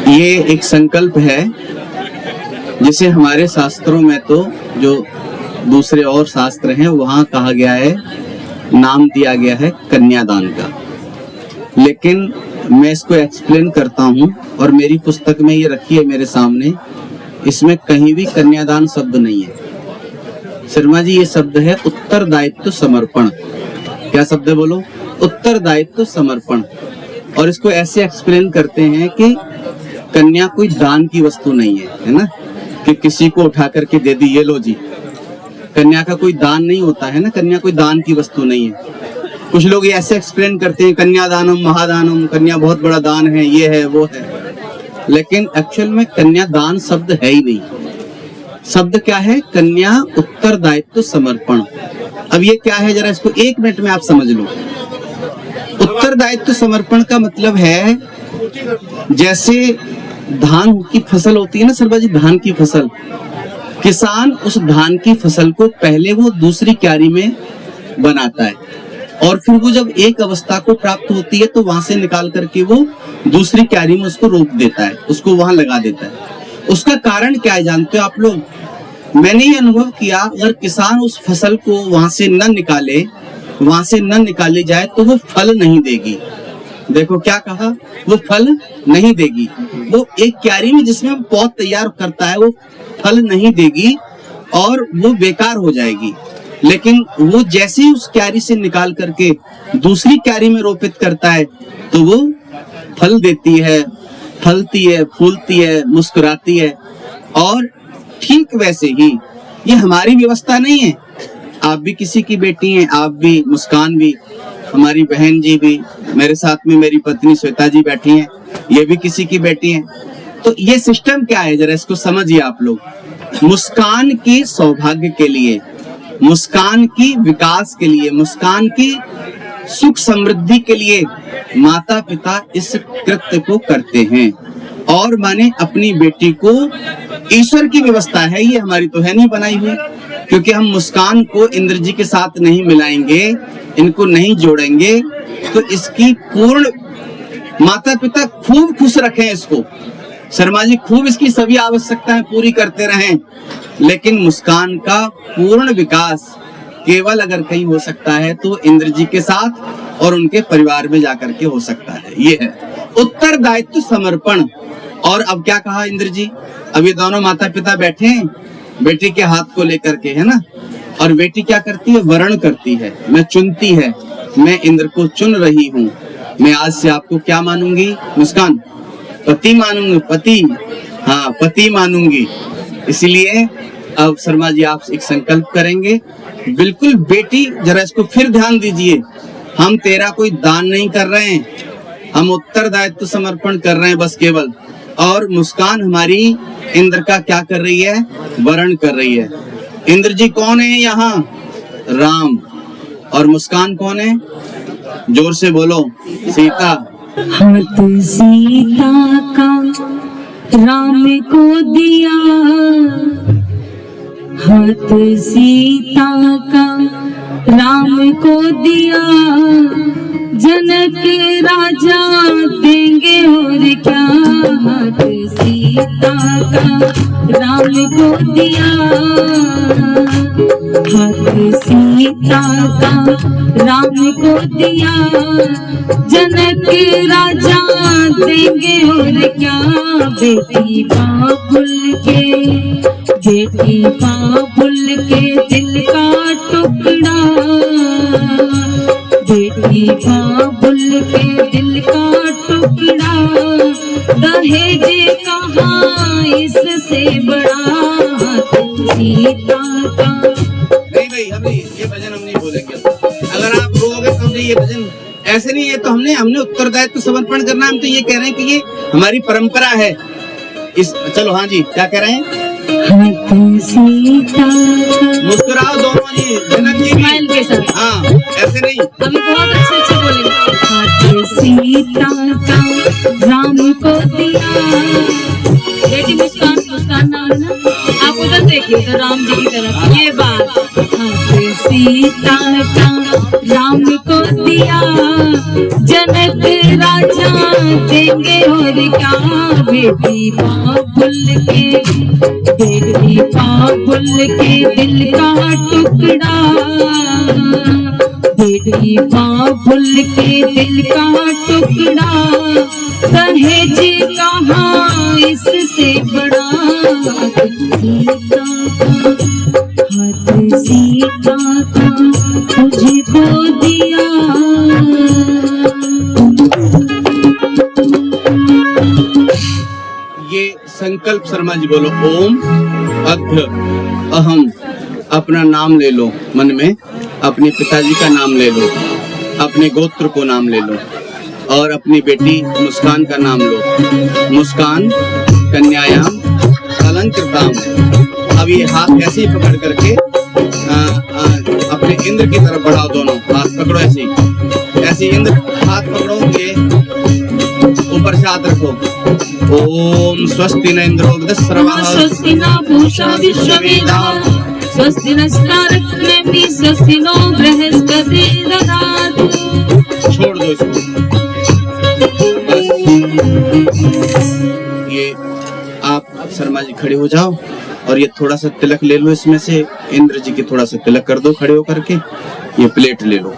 ये एक संकल्प है जिसे हमारे शास्त्रों में तो जो दूसरे और शास्त्र हैं वहाँ कहा गया है, नाम दिया गया है कन्यादान का। लेकिन मैं इसको एक्सप्लेन करता हूँ और मेरी पुस्तक में ये रखी है मेरे सामने। इसमें कहीं भी कन्यादान शब्द नहीं है शर्मा जी। ये शब्द है उत्तरदायित्व समर्पण। क्या शब्द है बोलो? उत्तरदायित्व समर्पण। और इसको ऐसे एक्सप्लेन करते हैं कि कन्या कोई दान की वस्तु नहीं है ना, कि किसी को उठा करके दे दी ये लो जी। कन्या का कोई दान नहीं होता है ना, कन्या कोई दान की वस्तु नहीं है। कुछ लोग ये ऐसे एक्सप्लेन करते हैं कन्यादानम महादानम, कन्या बहुत बड़ा दान है, ये है वो है। लेकिन एक्चुअल में कन्यादान शब्द है ही नहीं। शब्द क्या है? कन्या उत्तरदायित्व समर्पण। अब ये क्या है जरा इसको एक मिनट में आप समझ लो। उत्तरदायित्व समर्पण का मतलब है जैसे धान की फसल होती है ना सरबा जी, धान की फसल। किसान उस धान की फसल को पहले वो दूसरी क्यारी में बनाता है और फिर वो जब एक अवस्था को प्राप्त होती है तो वहां से निकाल करके वो दूसरी क्यारी में उसको रोप देता है, उसको वहां लगा देता है। उसका कारण क्या है जानते हो आप लोग? मैंने ये अनुभव किया, अगर किसान उस फसल को वहां से न निकाले जाए तो वो फल नहीं देगी। देखो क्या कहा, वो फल नहीं देगी। वो एक क्यारी में जिसमें पौध तैयार करता है वो फल नहीं देगी और वो बेकार हो जाएगी। लेकिन वो जैसे ही उस क्यारी से निकाल करके दूसरी क्यारी में रोपित करता है तो वो फल देती है, फलती है, फूलती है, मुस्कुराती है। और ठीक वैसे ही ये हमारी व्यवस्था नहीं है। आप भी किसी की बेटी हैं, आप भी, मुस्कान भी, हमारी बहन जी भी, मेरे साथ में मेरी पत्नी श्वेता जी बैठी हैं, ये भी किसी की बेटी हैं। तो ये सिस्टम क्या है जरा इसको समझिए आप लोग। मुस्कान के सौभाग्य के लिए, मुस्कान की विकास के लिए, मुस्कान की सुख समृद्धि के लिए माता पिता इस कृत्य को करते हैं। और माने अपनी बेटी को, ईश्वर की व्यवस्था है ये, हमारी तो है नहीं बनाई हुई। क्योंकि हम मुस्कान को इंद्र जी के साथ नहीं मिलाएंगे, इनको नहीं जोड़ेंगे तो इसकी पूर्ण, माता पिता खूब खुश रखें इसको, शर्मा जी खूब इसकी सभी आवश्यकताएं पूरी करते रहें। लेकिन मुस्कान का पूर्ण विकास केवल अगर कहीं हो सकता है तो इंद्र जी के साथ और उनके परिवार में जाकर के हो सकता है। ये है उत्तरदायित्व समर्पण। और अब क्या कहा इंद्र जी? अब ये दोनों माता पिता बैठे हैं बेटी के हाथ को लेकर के, है ना। और बेटी क्या करती है? वरण करती है, मैं चुनती है, मैं इंद्र को चुन रही हूँ, मैं आज से आपको क्या मानूंगी मुस्कान? पति मानूंगी, पति, हाँ पति मानूंगी। इसलिए अब शर्मा जी आप एक संकल्प करेंगे, बिल्कुल बेटी जरा इसको फिर ध्यान दीजिए। हम तेरा कोई दान नहीं कर रहे हैं, हम उत्तरदायित्व समर्पण कर रहे हैं बस केवल। और मुस्कान हमारी इंद्र का क्या कर रही है? वरण कर रही है। इंद्र जी कौन है यहाँ? राम। और मुस्कान कौन है? जोर से बोलो, सीता। हाथ सीता का राम को दिया, हाथ सीता का राम को दिया, जनक राजा देंगे और क्या। हाथ सीता का राम को दिया, हाथ सीता का राम को दिया, जनक राजा देंगे और क्या। बेटी बाबुल के दिल का टुकड़ा, बेटी बाबुल के दिल का टुकड़ा, दहेज कहाँ इससे बड़ा। सीता का नहीं भाई, हम नहीं, ये भजन हम नहीं बोलेंगे। अगर आप रोगे तो ये भजन ऐसे नहीं है। तो हमने उत्तरदायित्व समर्पण करना, हम तो ये कह रहे हैं कि ये हमारी परंपरा है। इस चलो हाँ जी, क्या कह रहे हैं? सीता मुस्कुराओ दोनों जी, जनक जी स्माइल के साथ। हाँ ऐसे नहीं, अभी बहुत अच्छे बोलेंगे। हाथ सीता का राम को दिया, बेटी मुस्कान नाम ना, आप उधर देखिए तो राम जी की तरफ, ये बात। हाथ सीता का राम को दिया, जनक राजा देंगे और क्या, बेटी माँ भूल के, बेटी माँ भूल के दिल का टुकड़ा, बेटी माँ भूल के दिल का टुकड़ा, दहेज कहाँ इससे बड़ा, हाथ सीता का तुझको दिया। ये संकल्प शर्मा जी बोलो, ओम अद्ध अहम, अपना नाम ले लो मन में, अपने पिताजी का नाम ले लो, अपने गोत्र को नाम ले लो, और अपनी बेटी मुस्कान का नाम लो। मुस्कान कन्यायाम अलंकृताम। अब ये हाथ ऐसे ही पकड़ करके अपने इंद्र की तरफ बढ़ाओ, दोनों हाथ पकड़ो ऐसे ही, ऐसे इंद्र हाथ पकड़ो, ये ऊपर से हाथ रखो। ओम स्वस्ति न इंद्रो वृद्धश्रवः, स्वस्ति न पूषा विश्ववेदाः, स्वस्ति नस्तारक्ष्मी, स्वस्ति नो बृहस्पतिर्दधातु। छोड़ दो इसको। ये आप शर्मा जी खड़े हो जाओ और ये थोड़ा सा तिलक ले लो, इसमें से इंद्र जी के थोड़ा सा तिलक कर दो खड़े होकर के। ये प्लेट ले लो।